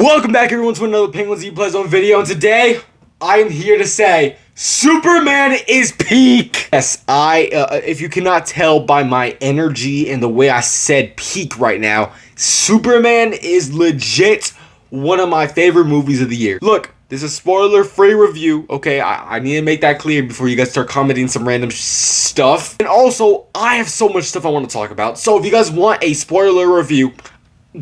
Welcome back everyone to another Penguins Eat Play Zone video, and today I am here to say Superman is peak. Yes, if you cannot tell by my energy and the way I said peak right now, Superman is legit one of my favorite movies of the year. Look, this is a spoiler-free review, okay? I need to make that clear before you guys start commenting some random stuff. And also, I have so much stuff I want to talk about, so if you guys want a spoiler review,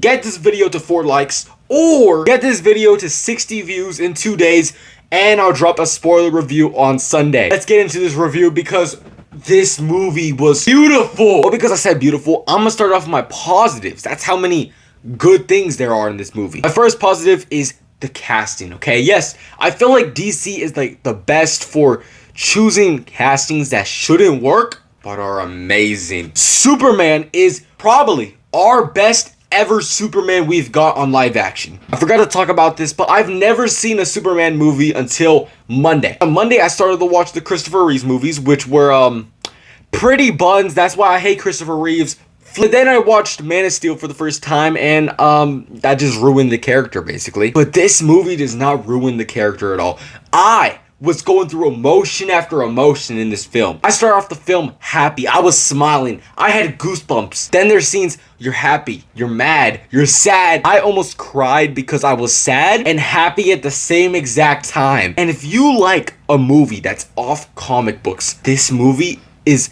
get this video to 4 likes, or get this video to 60 views in 2 days, and I'll drop a spoiler review on Sunday. Let's get into this review because this movie was beautiful. Well, because I said beautiful, I'm gonna start off with my positives. That's how many good things there are in this movie. My first positive is the casting, okay? Yes, I feel like DC is like the best for choosing castings that shouldn't work, but are amazing. Superman is probably our best ever Superman we've got on live action. I forgot to talk about this, but I've never seen a Superman movie until Monday. On Monday, I started to watch the Christopher Reeves movies, which were pretty buns. That's why I hate Christopher Reeves. But then I watched Man of Steel for the first time, and that just ruined the character, basically. But this movie does not ruin the character at all. I was going through emotion after emotion in this film. I started off the film happy. I was smiling. I had goosebumps. Then there's scenes, you're happy, you're mad, you're sad. I almost cried because I was sad and happy at the same exact time. And if you like a movie that's off comic books, this movie is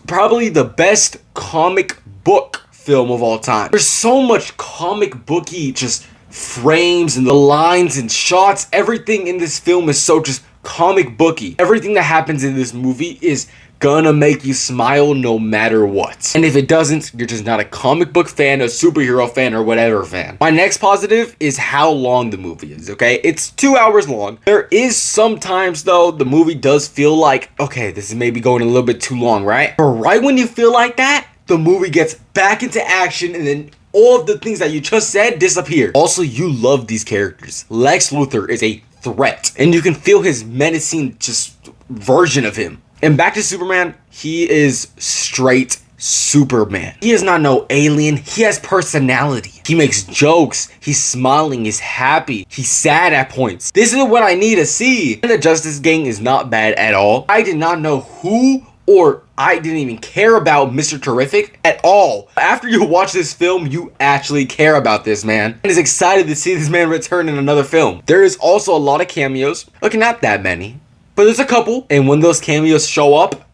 probably the best comic book film of all time. There's so much comic booky just frames and the lines and shots. Everything in this film is so just comic booky. Everything that happens in this movie is gonna make you smile no matter what. And if it doesn't, you're just not a comic book fan, a superhero fan, or whatever fan. My next positive is how long the movie is, okay? It's 2 hours long. There is sometimes, though, the movie does feel like, okay, this is maybe going a little bit too long, right? But right when you feel like that, the movie gets back into action, and then all of the things that you just said disappear. Also, you love these characters. Lex Luthor is a threat, and you can feel his menacing just version of him. And back to Superman, he is straight Superman. He is not no alien. He has personality. He makes jokes. He's smiling. He's happy. He's sad at points. This is what I need to see. And the Justice Gang is not bad at all. I did not know who or I didn't even care about Mr. Terrific at all. After you watch this film, you actually care about this man and is excited to see this man return in another film. There is also a lot of cameos. Okay, not that many, but there's a couple. And when those cameos show up,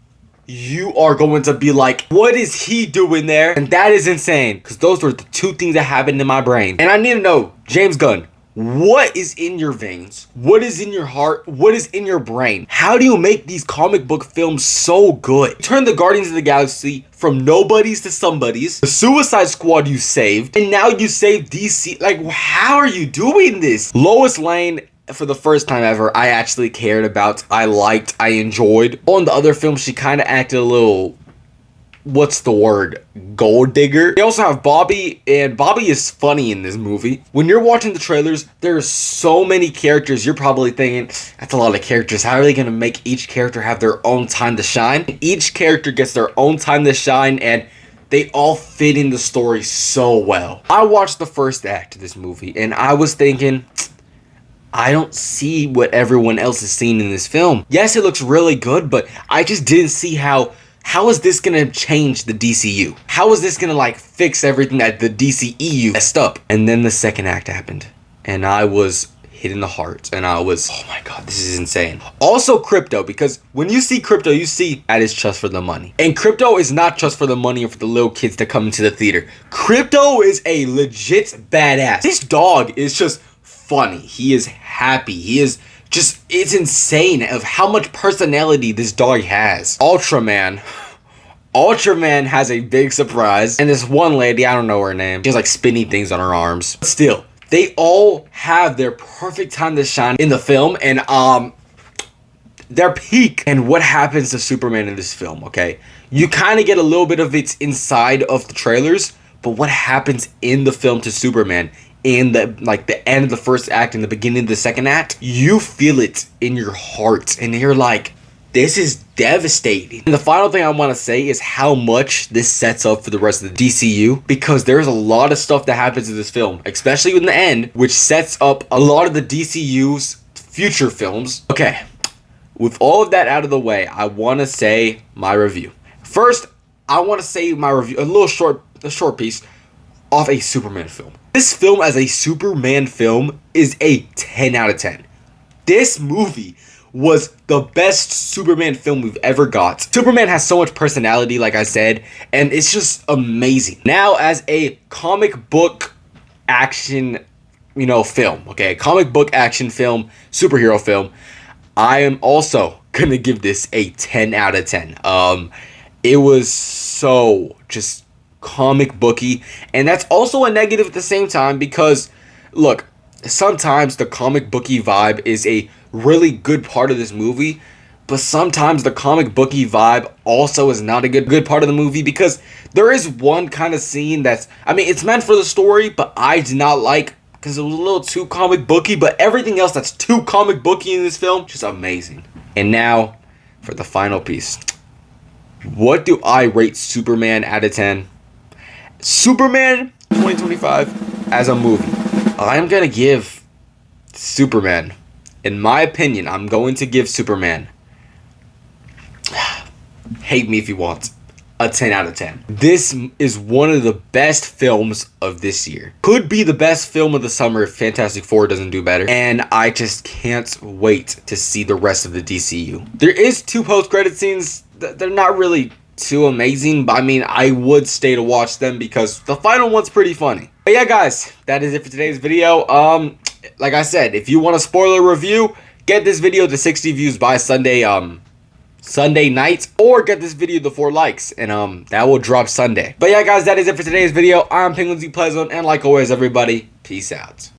you are going to be like, what is he doing there? And that is insane, because those were the two things that happened in my brain. And I need to know, James Gunn, what is in your veins? What is in your heart? What is in your brain? How do you make these comic book films so good? You turn the Guardians of the Galaxy from nobodies to somebodies. The Suicide Squad you saved, and now you save DC. Like, how are you doing this? Lois Lane, for the first time ever, I actually cared about. I liked, I enjoyed. On the other films, she kind of acted a little, what's the word, gold digger. They also have Bobby, and Bobby is funny in this movie. When you're watching the trailers, there's so many characters. You're probably thinking, that's a lot of characters. How are they gonna make each character have their own time to shine? Each character gets their own time to shine, and they all fit in the story so well. I watched the first act of this movie, and I was thinking, I don't see what everyone else is seeing in this film. Yes, it looks really good, but I just didn't see how is this gonna change the DCU? How is this gonna like fix everything that the DCEU messed up? And then the second act happened, and I was hit in the heart, and I was, oh my god, this is insane. Also Crypto, because when you see Crypto, you see that is just for the money. And Crypto is not just for the money or for the little kids that come into the theater. Crypto is a legit badass. This dog is just funny. He is happy. He is just, it's insane of how much personality this dog has. Ultraman has a big surprise. And this one lady, I don't know her name, she has like spinny things on her arms. But still, they all have their perfect time to shine in the film, and their peak. And what happens to Superman in this film, okay? You kind of get a little bit of it inside of the trailers, but what happens in the film to Superman in the end of the first act and the beginning of the second act, you feel it in your heart, and you're like, this is devastating. And the final thing I want to say is how much this sets up for the rest of the DCU, because there's a lot of stuff that happens in this film, especially in the end, which sets up a lot of the DCU's future films. Okay, with all of that out of the way, I want to say my review. First, I want to say my review, a short piece of a Superman film. This film as a Superman film is a 10 out of 10. This movie was the best Superman film we've ever got. Superman has so much personality, like I said, and it's just amazing. Now, as a comic book action, film, okay, comic book action film, superhero film, I am also gonna give this a 10 out of 10. It was so just comic booky, and that's also a negative at the same time, because look, sometimes the comic booky vibe is a really good part of this movie, but sometimes the comic booky vibe also is not a good part of the movie, because there is one kind of scene that's, it's meant for the story, but I did not like, because it was a little too comic booky. But everything else that's too comic booky in this film, just amazing. And now for the final piece. What do I rate Superman out of 10? Superman 2025 as a movie, I'm gonna give Superman, in my opinion, I'm going to give Superman, hate me if you want, a 10 out of 10. This is one of the best films of this year. Could be the best film of the summer if Fantastic Four doesn't do better. And I just can't wait to see the rest of the DCU. There is 2 post-credit scenes. They're not really too amazing, but I would stay to watch them because the final one's pretty funny. But yeah, guys, that is it for today's video. Like I said, if you want a spoiler review, get this video to 60 views by Sunday night, or get this video to 4 likes, and that will drop Sunday. But yeah, guys, that is it for today's video. I'm Penguin Z Pleasant, and like always, everybody, peace out.